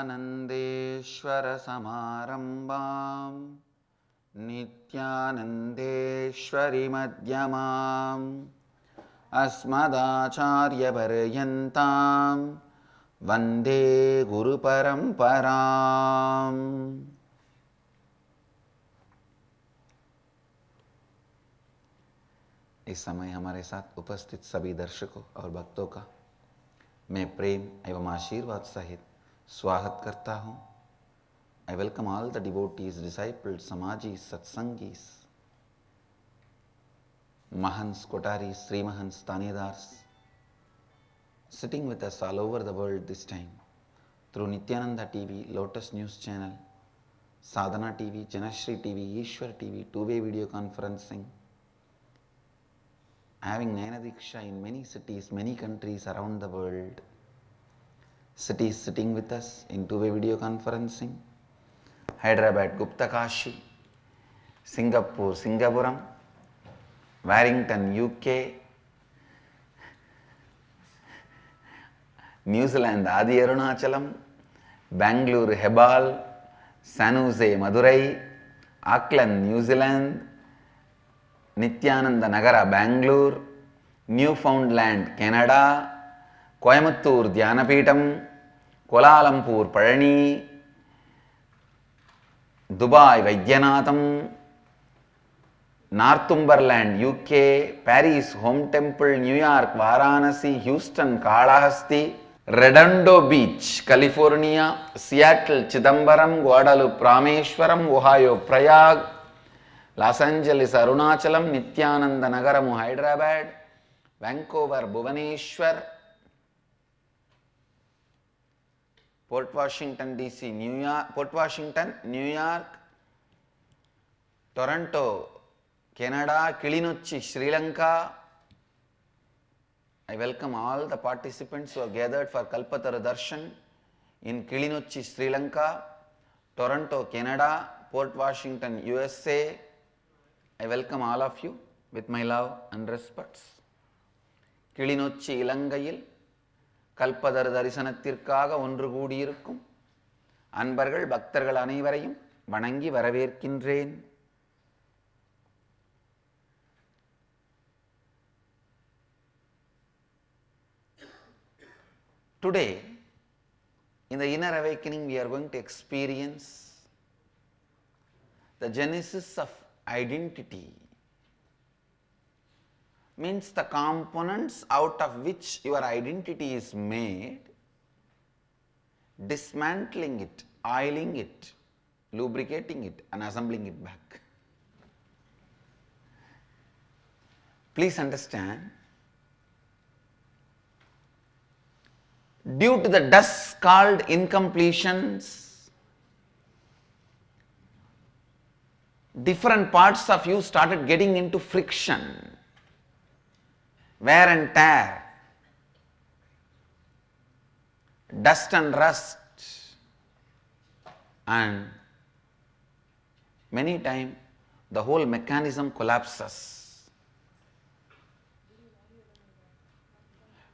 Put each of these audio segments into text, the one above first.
विवेकानन्देश्वरसमारम्भां नित्यानन्देश्वरिमध्यमाम् अस्मदाचार्यपर्यन्तां वन्दे गुरुपरम्पराम्। इस समय हमारे साथ उपस्थित सभी दर्शकों और भक्तों का मैं प्रेम एवं आशीर्वाद सहित स्वागत करता हूँ। I welcome all the devotees, disciples, samajis, satsangis, mahans, kotaris, sri mahans, tanidars, sitting with us all over the world this time through Nithyananda TV, Lotus News Channel, Sadhana TV, Janashri TV, Ishwar TV, two-way video conferencing, having Nayanadiksha in many cities, many countries around the world. Cities sitting with us in two-way video conferencing: Hyderabad, Gupta Kashi, Singapore, Singapuram, Warrington, UK, New Zealand, Adi Arunachalam, Bangalore, Hebal, San Jose, Madurai, Auckland, New Zealand, Nithyananda Nagara, Bangalore, Newfoundland, Canada, Coimbatore, Dhyanapitham, Kuala Lumpur, Palani, Dubai, Vaidyanatham, Northumberland, UK, Paris, Home Temple, New York, Varanasi, Houston, Kalahasti, Redondo Beach, California, Seattle, Chidambaram, Guadalupe, Rameshwaram, Ohio, Prayag, Los Angeles, Arunachalam, Nithyananda Nagaramu, Hyderabad, Vancouver, Bhubaneswar, Port Washington, DC, New York, Toronto, Canada, Kilinochchi, Sri Lanka. I welcome all the participants who have gathered for Kalpataru Darshan in Kilinochchi, Sri Lanka, Toronto, Canada, Port Washington, USA. I welcome all of you with my love and respects. Kilinochchi Ilangayil Kalpataru தரிசனத்திற்காக ஒன்று கூடியிருக்கும் அன்பர்கள் பக்தர்கள் அனைவரையும் வணங்கி வரவேற்கின்றேன். Today, in the inner awakening, we are going to experience the genesis of identity. Means the components out of which your identity is made, dismantling it, oiling it, lubricating it and assembling it back. Please understand, due to the dust called incompletions, different parts of you started getting into friction, wear and tear, dust and rust, and many times the whole mechanism collapses.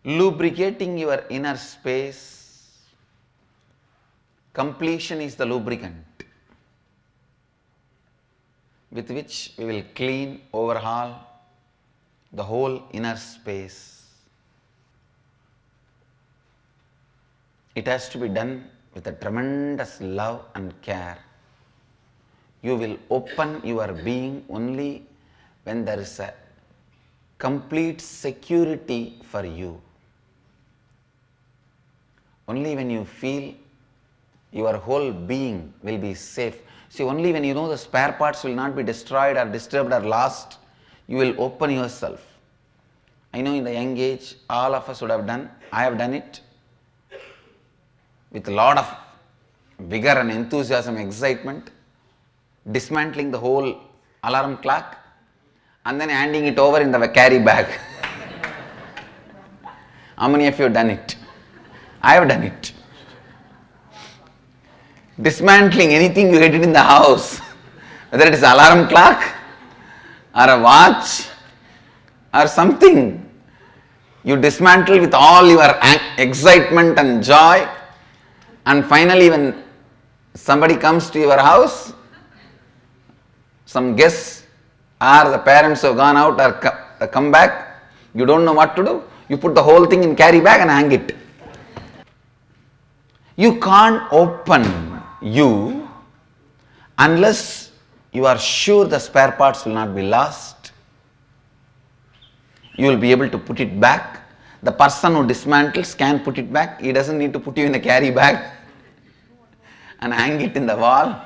Lubricating your inner space, completion is the lubricant with which we will clean, overhaul the whole inner space. It has to be done with a tremendous love and care. You will open your being only when there is a complete security for you. Only when you feel your whole being will be safe. See, only when you know the spare parts will not be destroyed or disturbed or lost, you will open yourself. I know in the young age, all of us would have done, I have done it with a lot of vigor and enthusiasm, excitement, dismantling the whole alarm clock and then handing it over in the carry bag. How many of you have done it? I have done it. Dismantling anything you get it in the house, whether it is alarm clock or a watch or something, you dismantle with all your excitement and joy And finally, when somebody comes to your house, some guests or the parents have gone out or come back, you don't know what to do, you put the whole thing in carry bag and hang it. You can't open you unless you are sure the spare parts will not be lost. You will be able to put it back. The person who dismantles can put it back. He doesn't need to put you in a carry bag and hang it in the wall.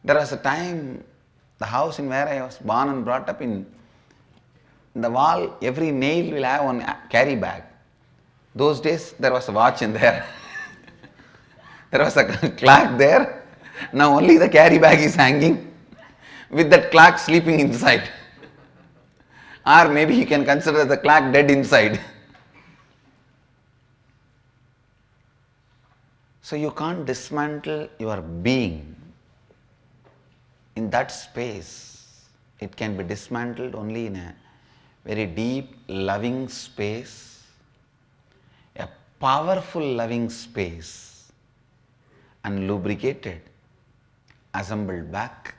There was a time, the house in where I was born and brought up, in the wall, every nail will have one carry bag. Those days there was a watch in there. There was a clock there. Now only the carry bag is hanging with that clock sleeping inside. Or maybe you can consider the clock dead inside. So you can't dismantle your being in that space. It can be dismantled only in a very deep, loving space, a powerful loving space, and lubricated, assembled back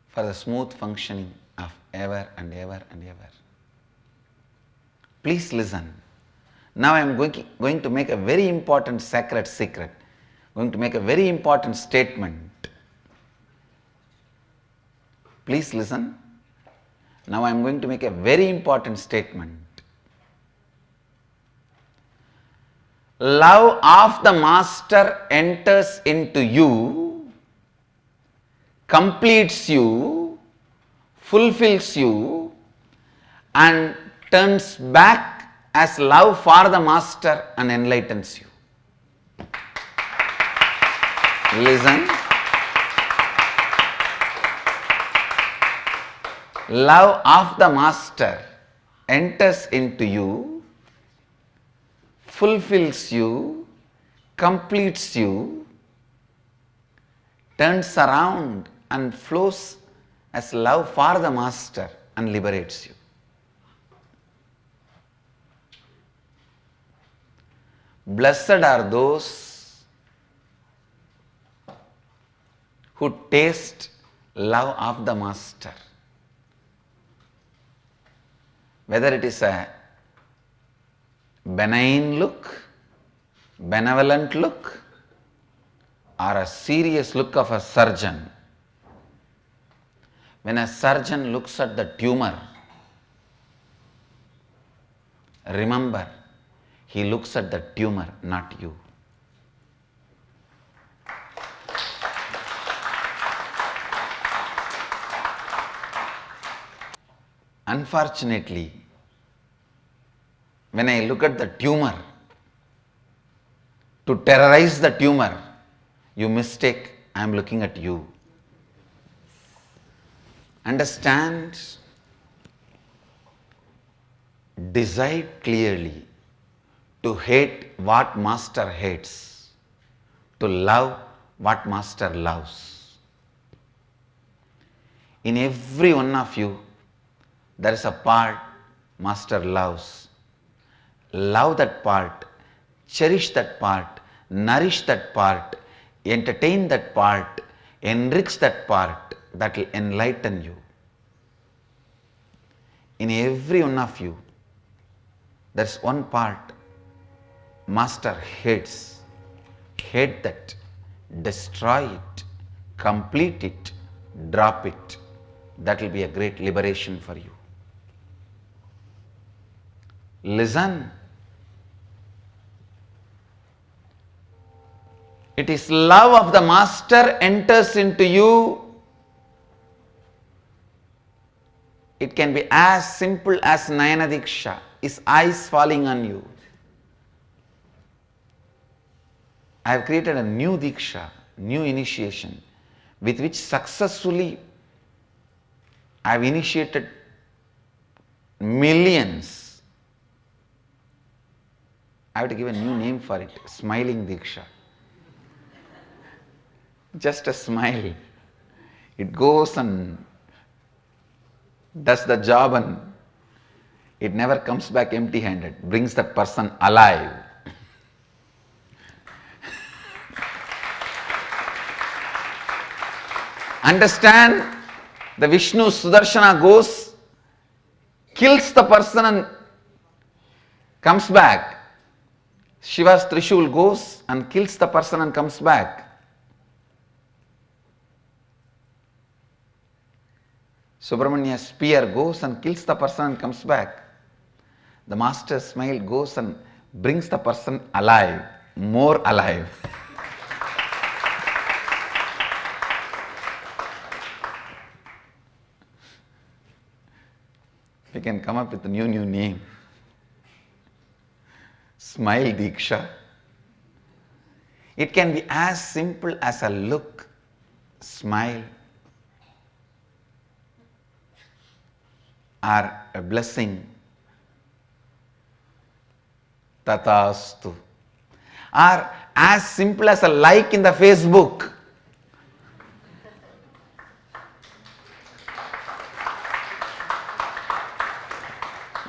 for the smooth functioning of ever and ever and ever. Please listen. Now I am going to make a very important sacred secret, going to make a very important statement. Please listen. Now I am going to make a very important statement. Love of the Master enters into you, completes you, fulfills you, and turns back as love for the Master and enlightens you. Listen. Love of the Master enters into you, fulfills you, completes you, turns around and flows as love for the Master and liberates you. Blessed are those who taste love of the Master. Whether it is a benign look, benevolent look, or a serious look of a surgeon. When a surgeon looks at the tumor, remember, he looks at the tumor, not you. Unfortunately, when I look at the tumor, to terrorize the tumor, you mistake I am looking at you. Understand, decide clearly to hate what Master hates, to love what Master loves. In every one of you, there is a part Master loves. Love that part, cherish that part, nourish that part, entertain that part, enrich that part, that will enlighten you. In every one of you, there is one part Master hates. Hate that, destroy it, complete it, drop it. That will be a great liberation for you. Listen. It is love of the Master enters into you. It can be as simple as Nayana Diksha, his eyes falling on you. I have created a new Diksha, new initiation, with which successfully I have initiated millions. I have to give a new name for it, Smiling Diksha. Just a smile. It goes and does the job and it never comes back empty-handed, brings that person alive. Understand? The Vishnu Sudarshana goes, kills the person and comes back. Shiva's Trishul goes and kills the person and comes back. Subramania's spear goes and kills the person and comes back. The master's smile goes and brings the person alive, more alive. We can come up with a new name. Smile Diksha. It can be as simple as a look, smile, or a blessing, Tatastu. Or as simple as a like in the Facebook.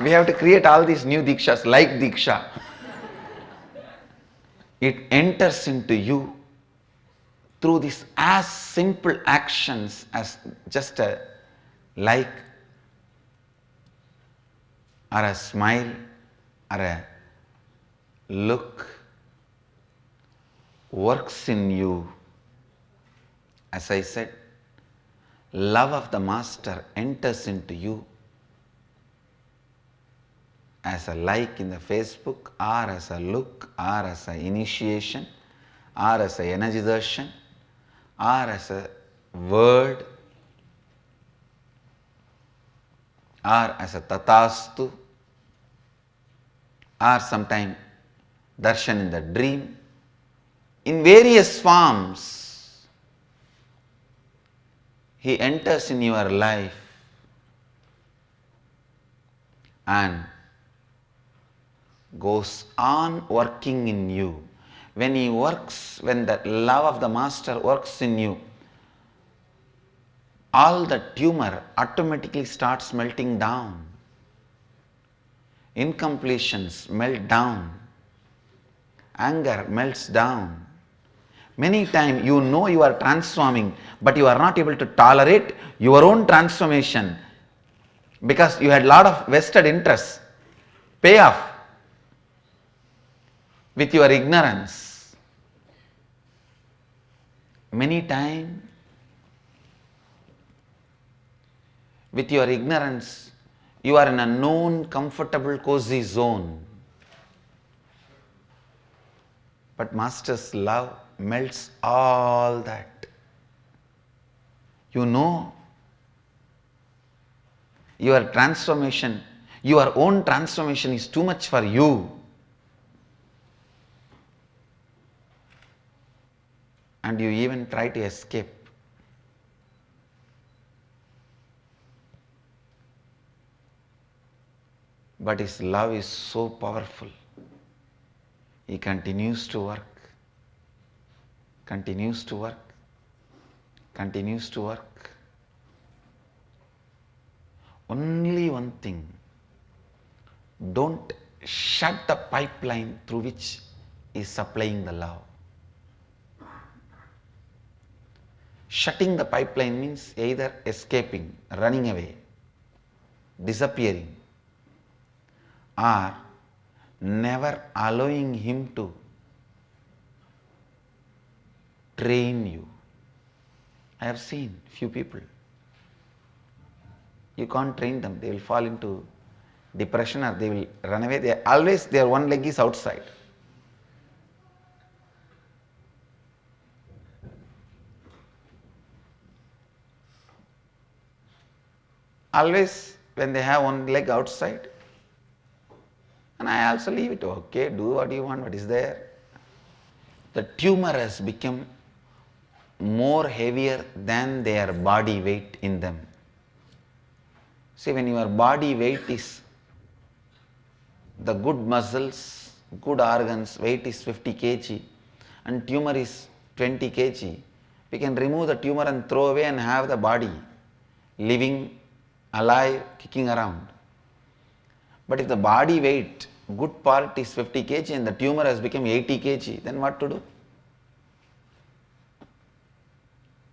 We have to create all these new Dikshas, like Diksha. It enters into you through these as simple actions as just a like, or a smile, or a look, works in you. As I said, love of the master enters into you as a like in the Facebook, or as a look, or as an initiation, or as an energy darshan, or as a word, or as a tatastu, or sometime darshan in the dream. In various forms, he enters in your life and goes on working in you. When he works, when the love of the master works in you, all the tumor automatically starts melting down. Incompletions melt down. Anger melts down. Many times you know you are transforming, but you are not able to tolerate your own transformation because you had a lot of vested interests. Pay off with your ignorance. Many times, with your ignorance, you are in a known, comfortable, cozy zone. But Master's love melts all that. You know your transformation, your own transformation is too much for you. And you even try to escape. But his love is so powerful. He continues to work, continues to work, continues to work. Only one thing, don't shut the pipeline through which he is supplying the love. Shutting the pipeline means either escaping, running away, disappearing, or never allowing him to train you. I have seen few people. You can't train them. They will fall into depression or they will run away. They always, their one leg is outside. Always when they have one leg outside, and I also leave it, okay, do what you want, what is there. The tumor has become more heavier than their body weight in them. See, when your body weight is, the good muscles, good organs, weight is 50 kg and tumor is 20 kg, we can remove the tumor and throw away and have the body living, alive, kicking around. But if the body weight, good part is 50 kg and the tumor has become 80 kg, then what to do?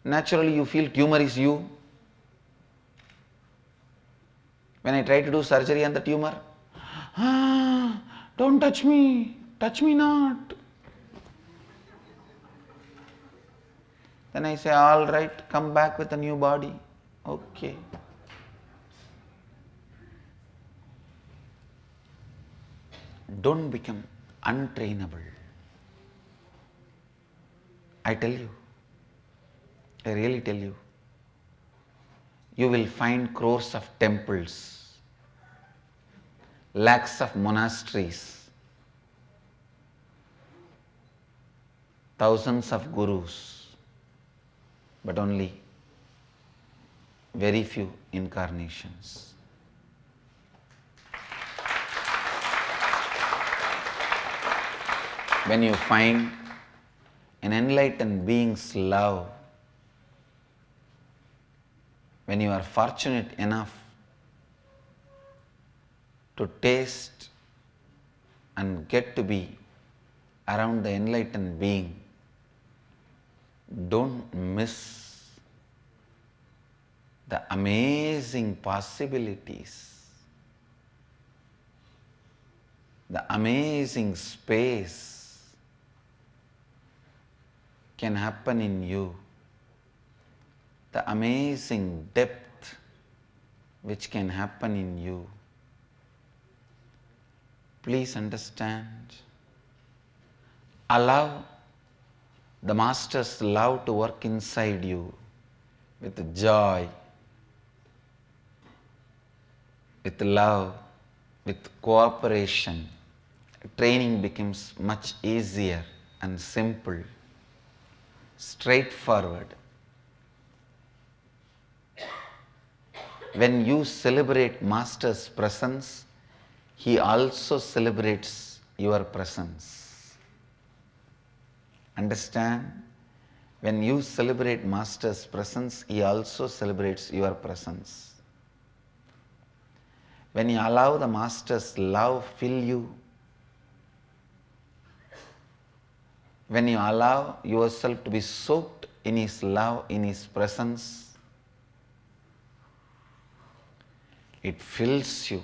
Naturally you feel tumor is you. When I try to do surgery on the tumor, don't touch me not. Then I say, all right, come back with a new body. Okay. Don't become untrainable. I tell you, I really tell you, you will find crores of temples, lakhs of monasteries, thousands of gurus, but only very few incarnations. When you find an enlightened being's love, when you are fortunate enough to taste and get to be around the enlightened being, don't miss the amazing possibilities, the amazing space can happen in you, the amazing depth which can happen in you. Please understand, allow the Master's love to work inside you with joy, with love, with cooperation. Training becomes much easier and simple, straightforward. When you celebrate Master's presence, He also celebrates your presence. Understand? When you celebrate Master's presence, He also celebrates your presence. When you allow the Master's love fill you, when you allow yourself to be soaked in His love, in His presence, it fills you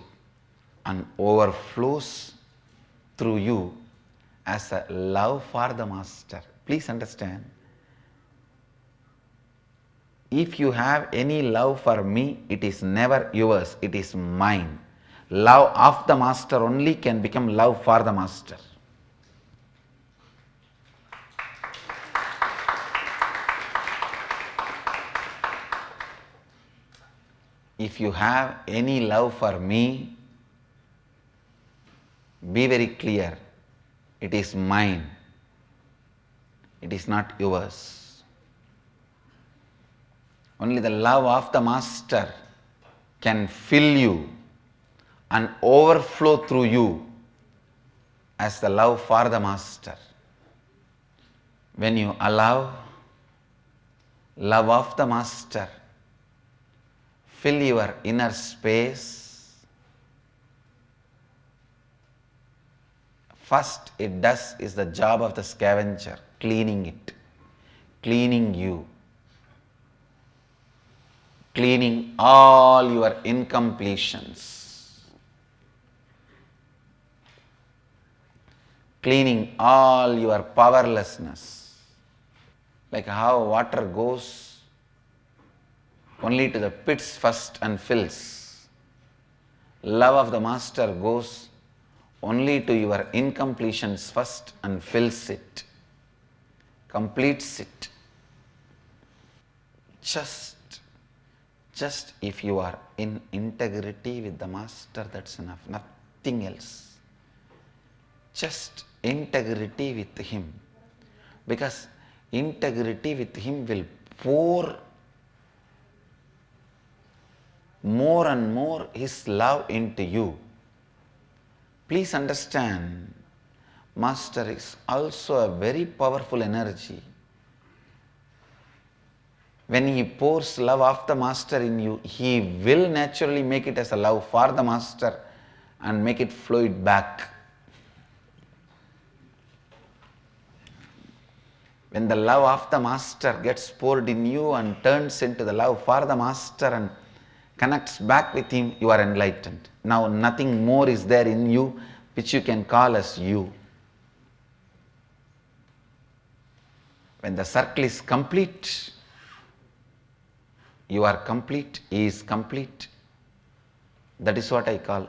and overflows through you as a love for the Master. Please understand, if you have any love for me, it is never yours, it is mine. Love of the Master only can become love for the Master. If you have any love for me, be very clear, it is mine, it is not yours. Only the love of the Master can fill you and overflow through you as the love for the Master. When you allow love of the Master fill your inner space, first it does is the job of the scavenger, cleaning it, cleaning you, cleaning all your incompletions, cleaning all your powerlessness, like how water goes only to the pits first and fills. Love of the Master goes only to your incompletions first and fills it, completes it. Just if you are in integrity with the Master, that's enough, nothing else. Just integrity with Him, because integrity with Him will pour more and more His love into you. Please understand, Master is also a very powerful energy. When He pours love of the Master in you, He will naturally make it as a love for the Master and make it fluid back. When the love of the Master gets poured in you and turns into the love for the Master and connects back with him, you are enlightened. Now nothing more is there in you which you can call as you. When the circle is complete, you are complete, he is complete. That is what I call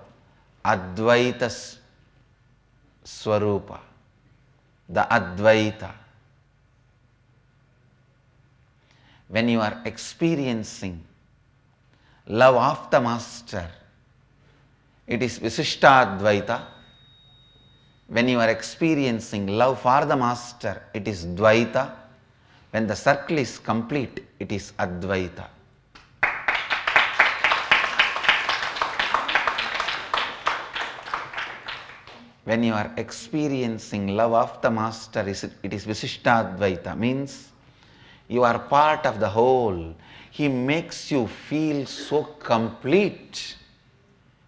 Advaita Swarupa, the Advaita. When you are experiencing love of the Master, it is Visishtadvaita. When you are experiencing love for the Master, it is Dvaita. When the circle is complete, it is Advaita. When you are experiencing love of the Master, it is Visishtadvaita, means you are part of the whole. He makes you feel so complete.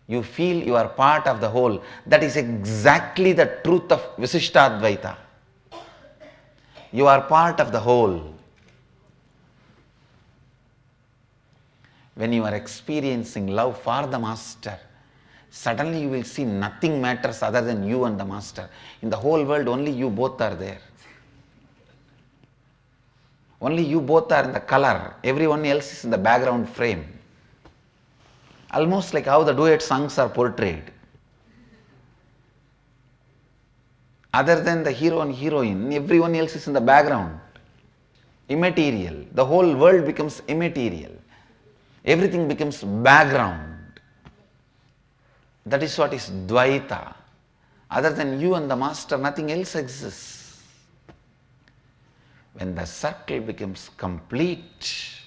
You feel you are part of the whole. That is exactly the truth of Visishtadvaita. You are part of the whole. When you are experiencing love for the Master, suddenly you will see nothing matters other than you and the Master. In the whole world, only you both are there. Only you both are in the color. Everyone else is in the background frame. Almost like how the duet songs are portrayed. Other than the hero and heroine, everyone else is in the background. Immaterial. The whole world becomes immaterial. Everything becomes background. That is what is Dvaita. Other than you and the Master, nothing else exists. When the circle becomes complete,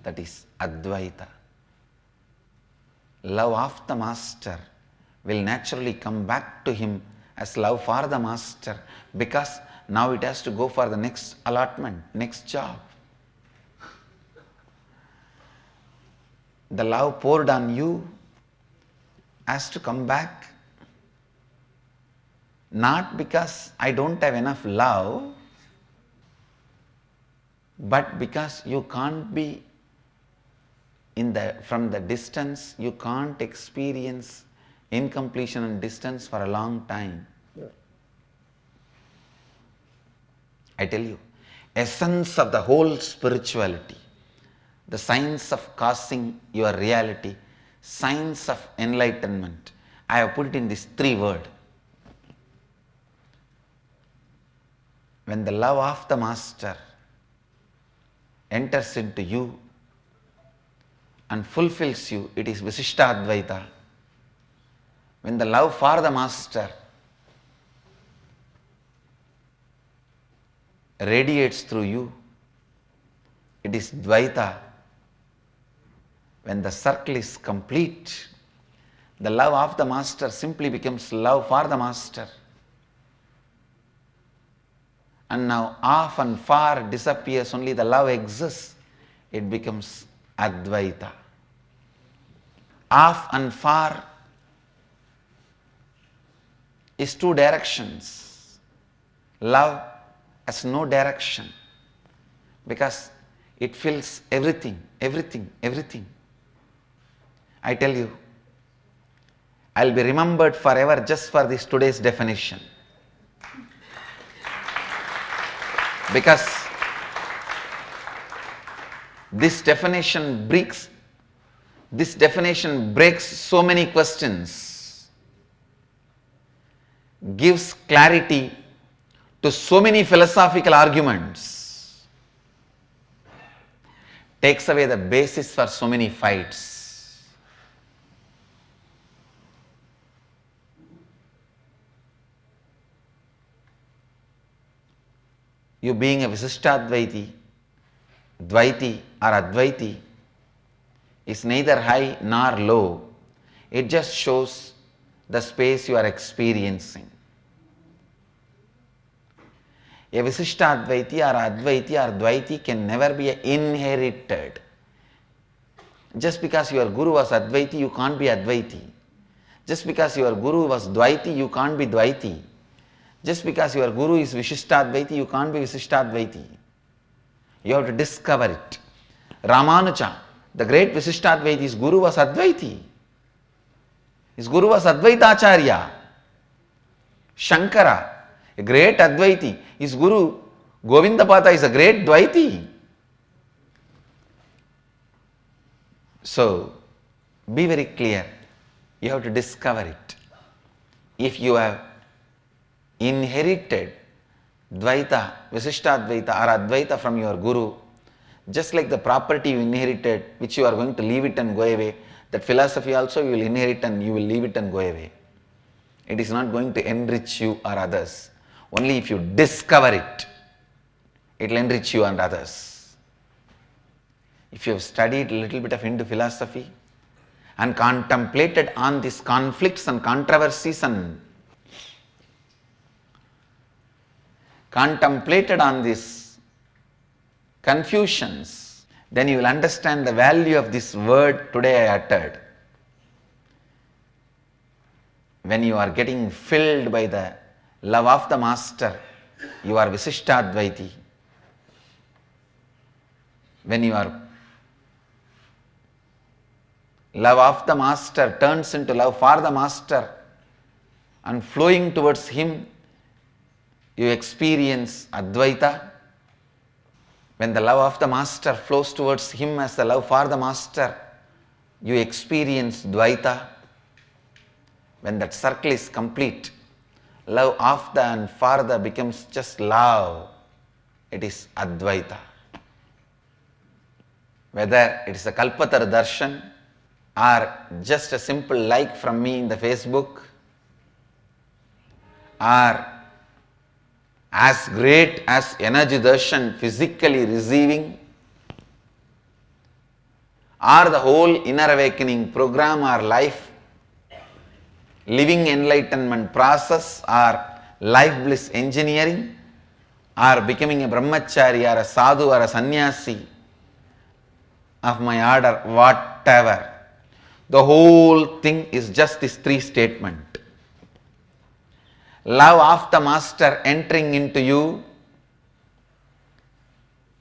that is Advaita. Love of the Master will naturally come back to him as love for the Master, because now it has to go for the next allotment, next job. The love poured on you has to come back. Not because I don't have enough love, but because you can't be from the distance, you can't experience incompletion and distance for a long time. I tell you, essence of the whole spirituality, the science of causing your reality, science of enlightenment, I have put it in these 3 words. When the love of the Master enters into you and fulfills you, it is Visishtadvaita. When the love for the Master radiates through you, it is Dvaita. When the circle is complete, the love of the Master simply becomes love for the Master. And now off and far disappears, only the love exists. It becomes Advaita. Off and far is 2 directions. Love has no direction, because it fills everything, everything, everything. I tell you, I'll be remembered forever just for this today's definition. Because this definition breaks so many questions, gives clarity to so many philosophical arguments, takes away the basis for so many fights. You being a Visishtadvaiti, Dvaiti or Advaiti is neither high nor low. It just shows the space you are experiencing. A Visishtadvaiti or Advaiti or Dvaiti can never be inherited. Just because your Guru was Advaiti, you can't be Advaiti. Just because your Guru was Dvaiti, you can't be Dvaiti. Just because your Guru is Vishishtadvaiti, you can't be Vishishtadvaiti. You have to discover it. Ramanuja, the great Vishishtadvaiti, his Guru was Advaiti. His Guru was Advaitacharya. Shankara, a great Advaiti. His Guru, Govindapada, is a great Dvaiti. So, be very clear. You have to discover it. If you have inherited Dvaita, Vishishtadvaita or Advaita from your Guru, just like the property you inherited, which you are going to leave it and go away, that philosophy also you will inherit and you will leave it and go away. It is not going to enrich you or others. Only if you discover it, it will enrich you and others. If you have studied a little bit of Hindu philosophy and contemplated on these conflicts and controversies and contemplated on these confusions, then you will understand the value of this word today I uttered. When you are getting filled by the love of the Master, you are Vishishtadvaiti. When your love of the Master turns into love for the Master and flowing towards Him, you experience Advaita. When the love of the Master flows towards Him as the love for the Master, you experience Dvaita. When that circle is complete, love of the and for the becomes just love. It is Advaita. Whether it is a Kalpatara Darshan or just a simple like from me in the Facebook, or as great as energy darshan physically receiving, or the whole inner awakening program or life, living enlightenment process or life bliss engineering, or becoming a brahmachari or a sadhu or a sannyasi of my order, whatever. The whole thing is just this three statement. Love of the Master entering into you,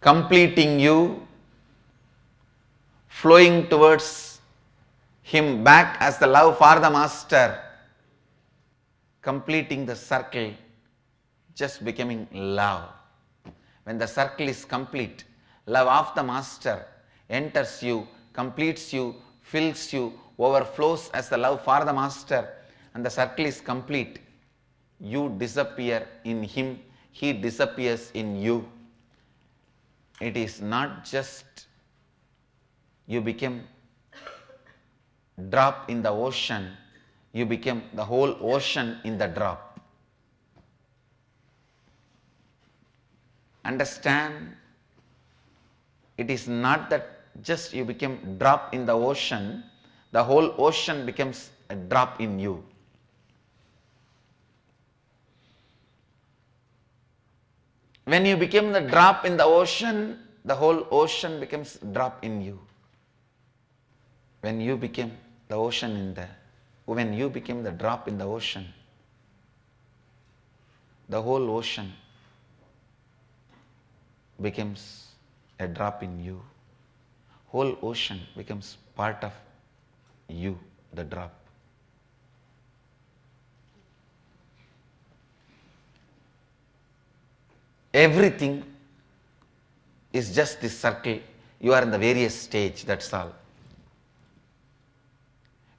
completing you, flowing towards Him back as the love for the Master, completing the circle, just becoming love. When the circle is complete, love of the Master enters you, completes you, fills you, overflows as the love for the Master, and the circle is complete. You disappear in Him, He disappears in you. It is not just you become drop in the ocean, you become the whole ocean in the drop. Understand, it is not that just you become drop in the ocean, the whole ocean becomes a drop in you. When you become the drop in the ocean, the whole ocean becomes drop in you. When you became the ocean when you became the drop in the ocean, the whole ocean becomes a drop in you. Whole ocean becomes part of you, the drop. Everything is just this circle. You are in the various stage, that's all.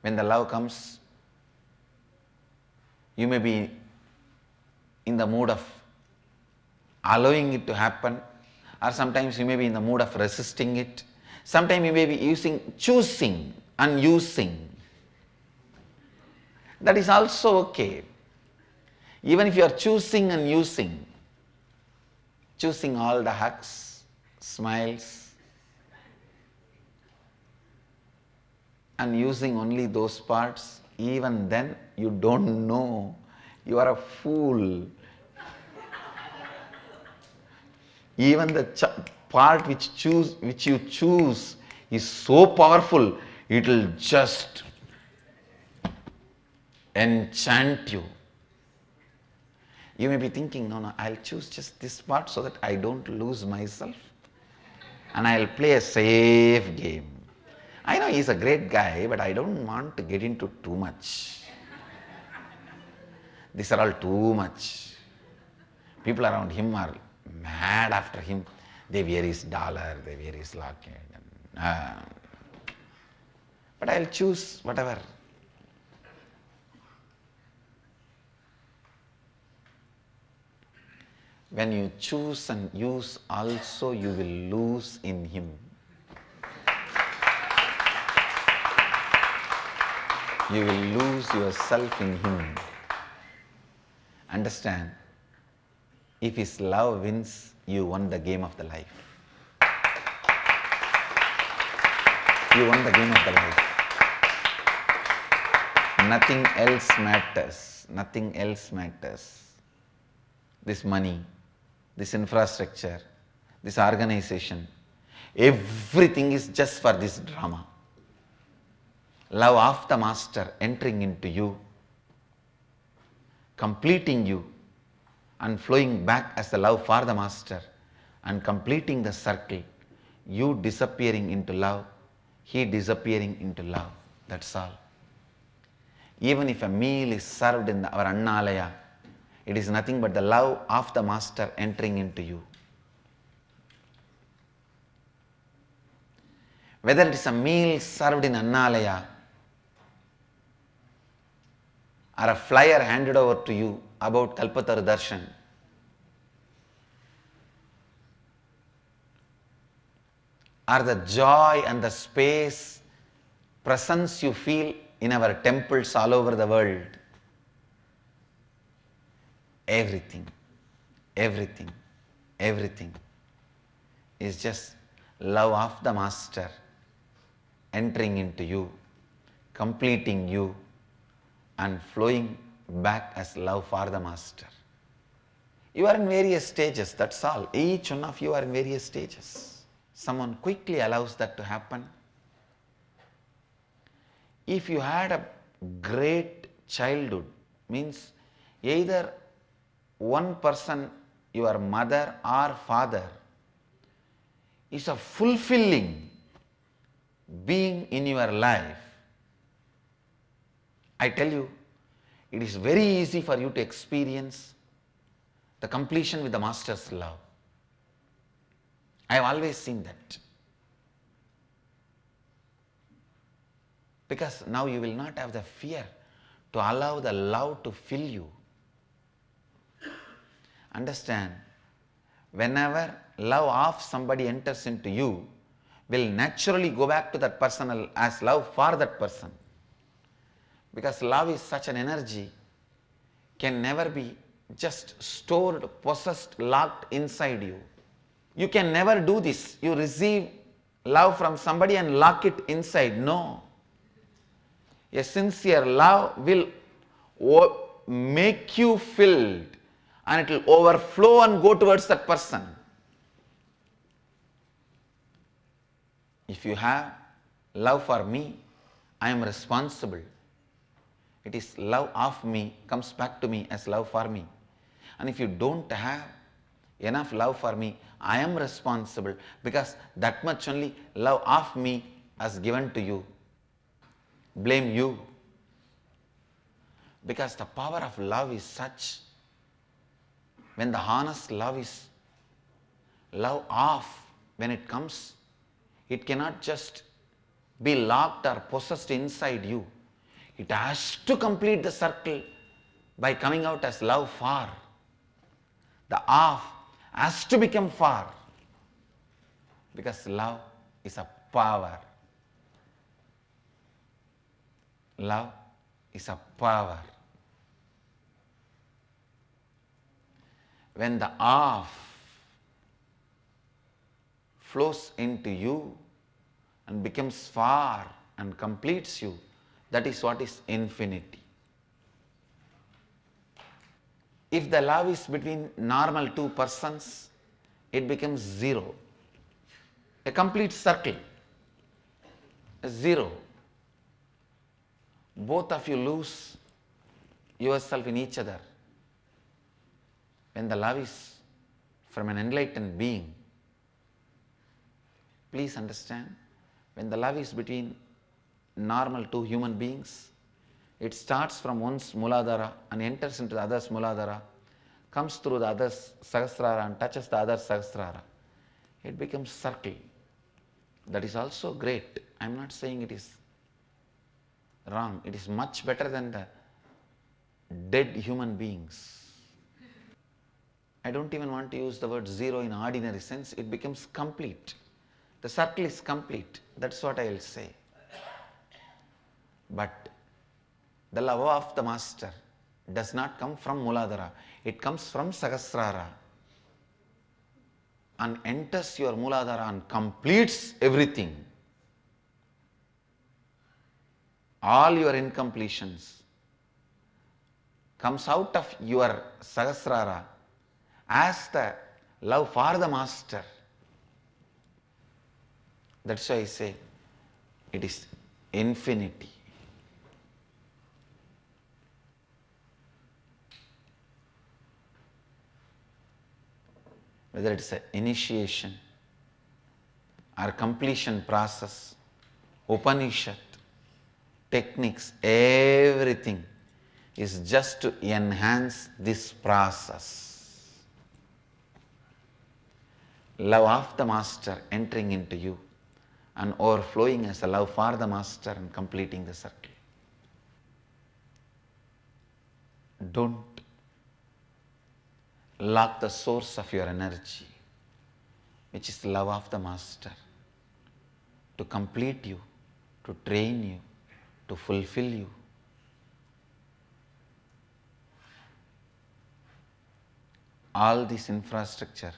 When the love comes, you may be in the mood of allowing it to happen, or sometimes you may be in the mood of resisting it. Sometimes you may be choosing and using. That is also okay. Even if you are choosing and using, choosing all the hugs, smiles, and using only those parts, even then you don't know. You are a fool. Even the part which you choose is so powerful, it will just enchant you. You may be thinking, no, I'll choose just this part so that I don't lose myself. And I'll play a safe game. I know he's a great guy, but I don't want to get into too much. These are all too much. People around him are mad after him. They wear his dollar, they wear his locket. But I'll choose whatever. When you choose and use also, you will lose in him. You will lose yourself in him. Understand? If his love wins, you won the game of the life. You won the game of the life. Nothing else matters. Nothing else matters. This money, this infrastructure, this organization, everything is just for this drama. Love of the master entering into you, completing you, and flowing back as the love for the master, and completing the circle, you disappearing into love, he disappearing into love. That's all. Even if a meal is served in our Annalaya, it is nothing but the love of the master entering into you. Whether it is a meal served in Annalaya or a flyer handed over to you about Kalpataru Darshan, or the joy and the space, presence you feel in our temples all over the world, everything is just love of the master entering into you, completing you, and flowing back as love for the master. You are in various stages, that's all. Each one of you are in various stages. Someone quickly allows that to happen. If you had a great childhood, means either one person, your mother or father, is a fulfilling being in your life, I tell you, it is very easy for you to experience the completion with the master's love. I have always seen that. Because now you will not have the fear to allow the love to fill you. Understand, whenever love of somebody enters into you, will naturally go back to that person as love for that person. Because love is such an energy, can never be just stored, possessed, locked inside you. You can never do this. You receive love from somebody and lock it inside. No. A sincere love will make you filled and it will overflow and go towards that person. If you have love for me, I am responsible. It is love of me, comes back to me as love for me. And if you don't have enough love for me, I am responsible, because that much only love of me has given to you. Blame you. Because the power of love is such, when the honest love is love of, when it comes, it cannot just be locked or possessed inside you. It has to complete the circle by coming out as love for. The of has to become for. Because love is a power. Love is a power. When the of flows into you and becomes far and completes you, that is what is infinity. If the love is between normal two persons, it becomes zero, a complete circle. zero. Both of you lose yourself in each other. When the love is from an enlightened being, please understand, when the love is between normal two human beings, it starts from one's Muladhara and enters into the other's Muladhara, comes through the other's Sahasrara and touches the other's Sahasrara. It becomes circle. That is also great. I am not saying it is wrong. It is much better than the dead human beings. I don't even want to use the word zero in ordinary sense. It becomes complete. The circle is complete. That's what I will say. But the love of the master does not come from Muladhara. It comes from Sahasrara and enters your Muladhara and completes everything. All your incompletions comes out of your Sahasrara as the love for the master. That's why I say it is infinity. Whether it's an initiation or completion process, Upanishad, techniques, everything is just to enhance this process. Love of the master entering into you and overflowing as a love for the master and completing the circle. Don't lock the source of your energy, which is the love of the master, to complete you, to train you, to fulfill you. All this infrastructure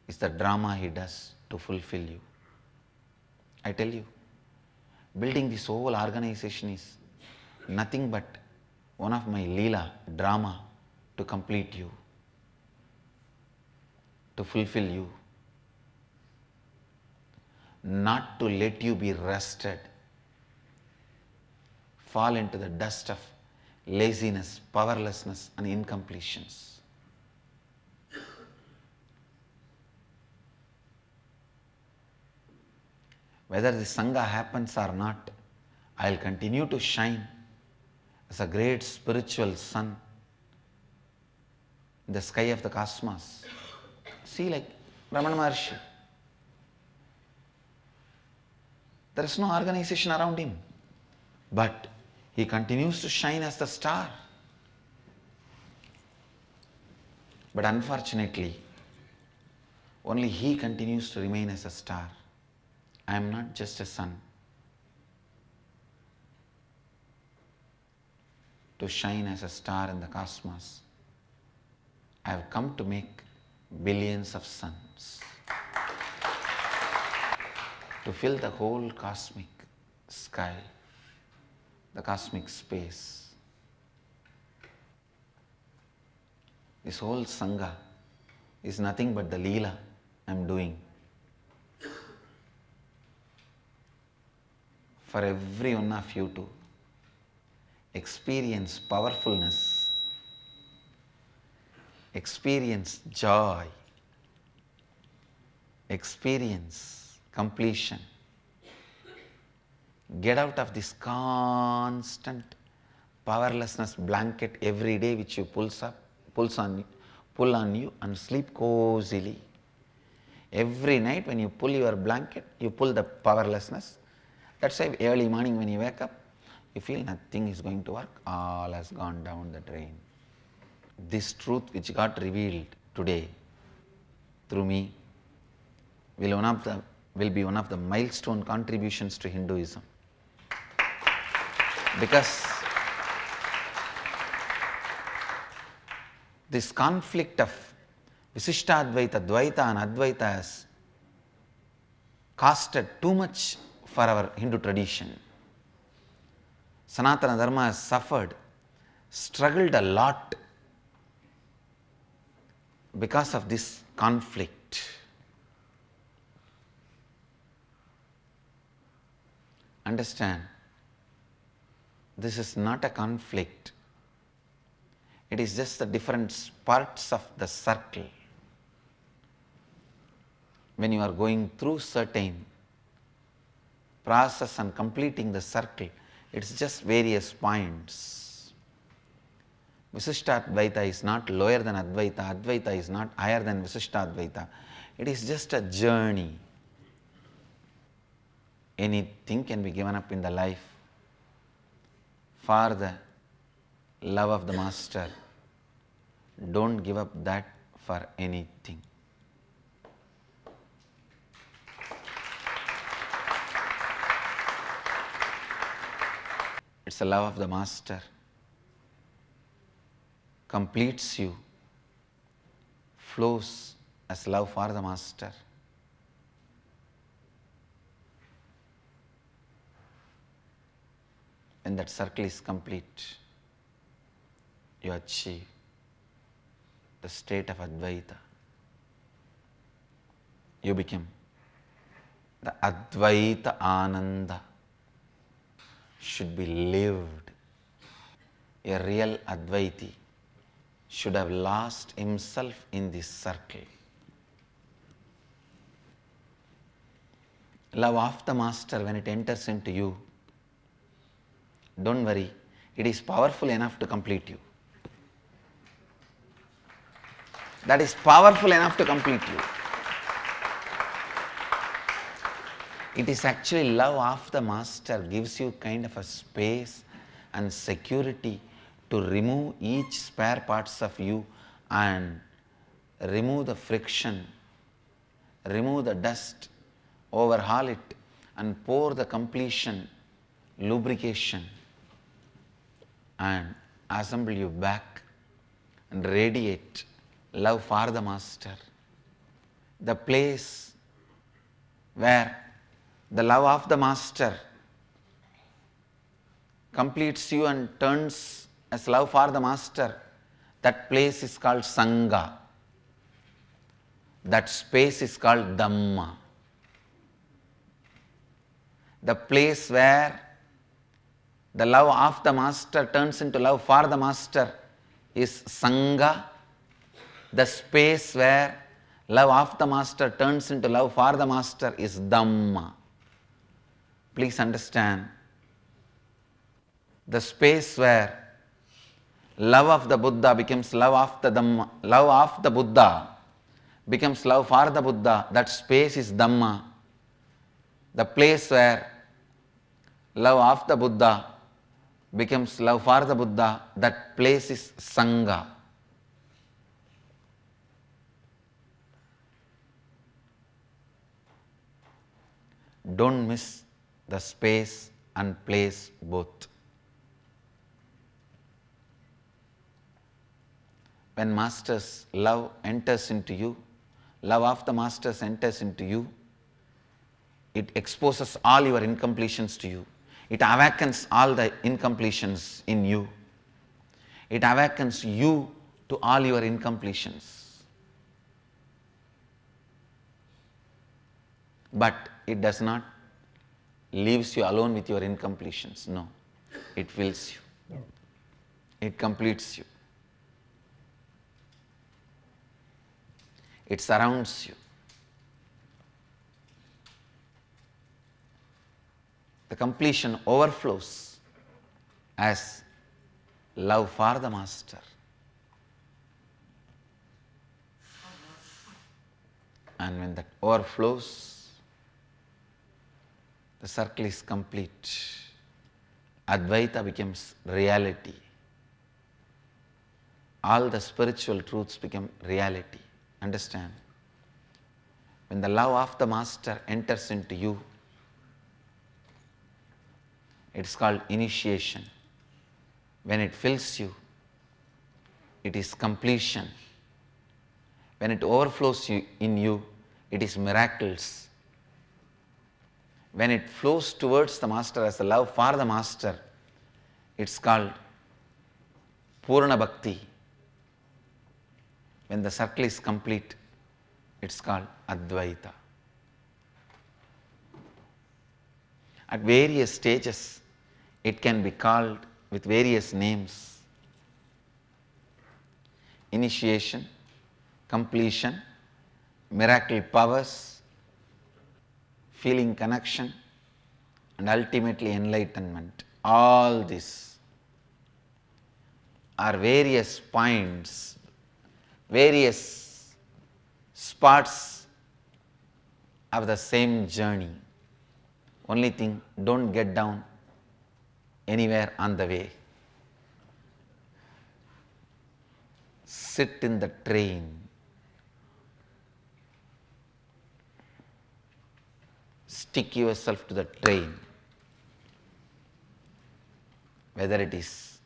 is the drama he does to fulfill you. I tell you, building this whole organization is nothing but one of my Leela, drama, to complete you, to fulfill you, not to let you be rested, fall into the dust of laziness, powerlessness and incompletions. Whether the Sangha happens or not, I will continue to shine as a great spiritual sun in the sky of the cosmos. See, like Ramana Maharshi, there is no organization around him, but he continues to shine as the star. But unfortunately, only he continues to remain as a star. I am not just a sun to shine as a star in the cosmos. I have come to make billions of suns to fill the whole cosmic sky, the cosmic space. This whole Sangha is nothing but the Leela I am doing for every one of you to experience powerfulness, experience joy, experience completion. Get out of this constant powerlessness blanket every day which you pull on you and sleep cozily. Every night when you pull your blanket, you pull the powerlessness. That's why early morning when you wake up, you feel nothing is going to work, all has gone down the drain. This truth which got revealed today through me will be one of the milestone contributions to Hinduism. Because this conflict of Visishtadvaita, Dvaita and Advaita has costed too much for our Hindu tradition. Sanatana Dharma has suffered, struggled a lot because of this conflict. Understand, this is not a conflict. It is just the different parts of the circle. When you are going through certain process and completing the circle, it's just various points. Visishtadvaita is not lower than Advaita, Advaita is not higher than Visishtadvaita. It is just a journey. Anything can be given up in the life for the love of the Master. Don't give up that for anything. It's the love of the Master. Completes you, flows as love for the Master. When that circle is complete, you achieve the state of Advaita. You become the Advaita Ananda should be lived. A real Advaiti should have lost himself in this circle. Love of the Master, when it enters into you, don't worry, it is powerful enough to complete you. That is powerful enough to complete you. It is actually love of the Master gives you kind of a space and security to remove each spare parts of you and remove the friction, remove the dust, overhaul it and pour the completion, lubrication and assemble you back and radiate love for the Master. The place where the love of the Master completes you and turns as love for the Master, that place is called Sangha. That space is called Dhamma. The place where the love of the Master turns into love for the Master is Sangha. The space where love of the Master turns into love for the Master is Dhamma. Please understand, the space where love of the Buddha becomes love of the Dhamma, love of the Buddha becomes love for the Buddha, that space is Dhamma. The place where love of the Buddha becomes love for the Buddha, that place is Sangha. Don't miss the space and place both. When Master's love enters into you, love of the Master's enters into you, it exposes all your incompletions to you. It awakens all the incompletions in you. It awakens you to all your incompletions. But it does not leaves you alone with your incompletions. No, it fills you. It completes you. It surrounds you. The completion overflows as love for the Master. And when that overflows, the circle is complete. Advaita becomes reality. All the spiritual truths become reality. Understand? When the love of the Master enters into you, it's called initiation. When it fills you, it is completion. When it overflows in you, it is miracles. When it flows towards the Master as a love for the Master, it's called Purna Bhakti. When the circle is complete, it's called Advaita. At various stages, it can be called with various names. Initiation, completion, miracle powers, feeling connection, and ultimately enlightenment. All these are various points, various spots of the same journey. Only thing, don't get down anywhere on the way. Sit in the train. Stick yourself to the train. Whether it is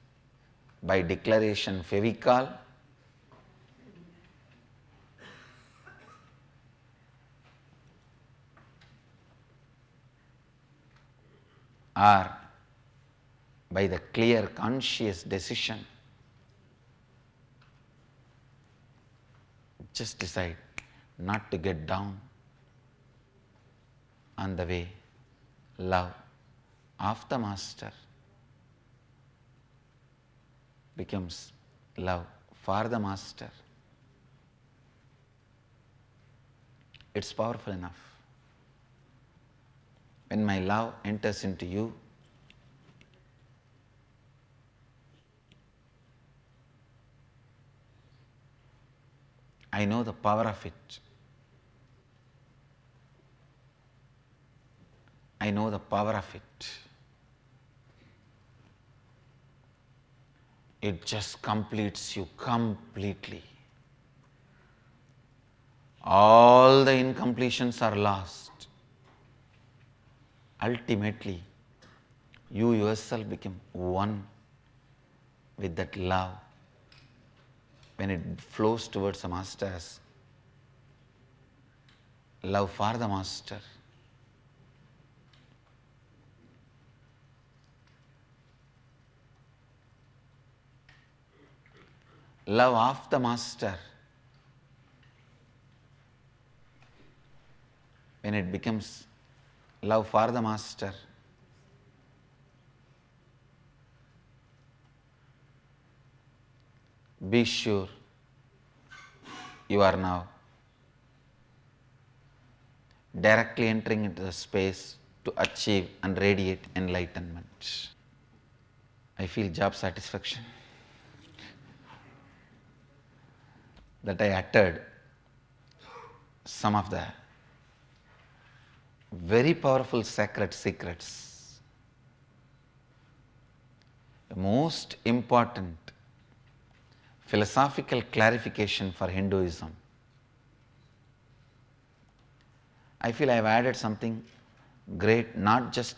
by declaration Fevicol, or by the clear conscious decision, just decide not to get down on the way. Love of the Master becomes love for the Master. It's powerful enough. When my love enters into you, I know the power of it. I know the power of it. It just completes you completely. All the incompletions are lost. Ultimately, you yourself become one with that love when it flows towards the Master as love for the Master. Love of the Master, when it becomes love for the Master, be sure you are now directly entering into the space to achieve and radiate enlightenment. I feel job satisfaction that I uttered some of the very powerful sacred secrets, the most important philosophical clarification for Hinduism. I feel I have added something great, not just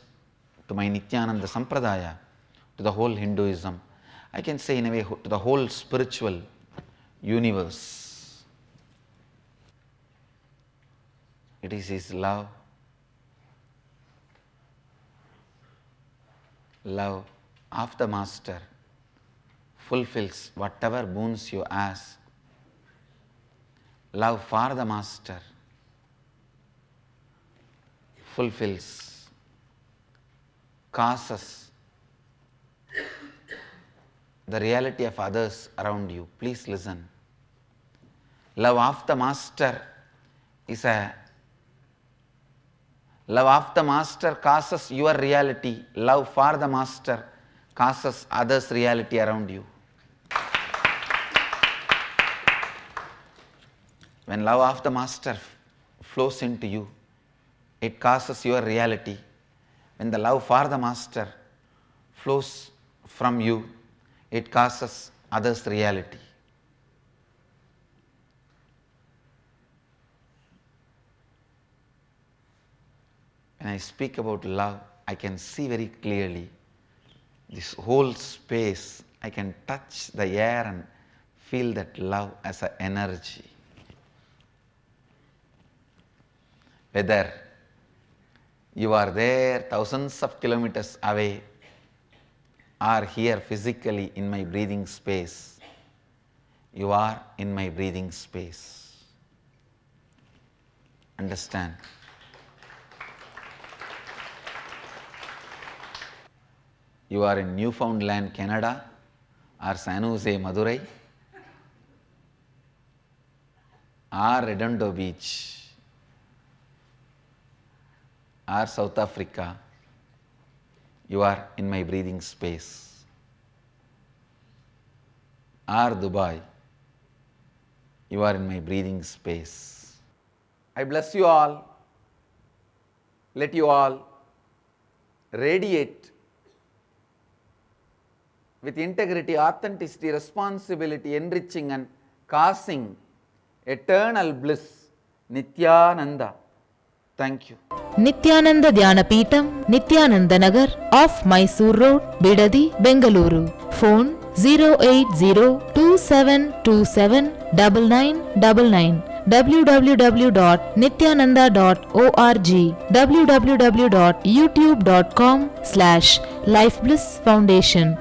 to my Nithyananda Sampradaya, to the whole Hinduism. I can say in a way to the whole spiritual universe. It is His love. Love of the Master fulfills whatever boons you ask. Love for the Master fulfills, causes the reality of others around you. Please listen. Love of the Master is a love of the Master causes your reality. Love for the Master causes others' reality around you. When love of the Master flows into you, it causes your reality. When the love for the Master flows from you, it causes others' reality. When I speak about love, I can see very clearly this whole space. I can touch the air and feel that love as an energy. Whether you are there thousands of kilometers away or here physically in my breathing space, you are in my breathing space. Understand? you are in Newfoundland, Canada, or San Jose, Madurai, or Redondo Beach, or South Africa, you are in my breathing space, or Dubai, you are in my breathing space. I bless you all. Let you all radiate with integrity, authenticity, responsibility, enriching and causing eternal bliss. Nithyananda. Thank you. Nithyananda Dhyanapītam, Nithyananda Nagar, off Mysore Road, Bidadi, Bengaluru. Phone 08027279999. www.nithyananda.org. www.youtube.com/Life Bliss Foundation.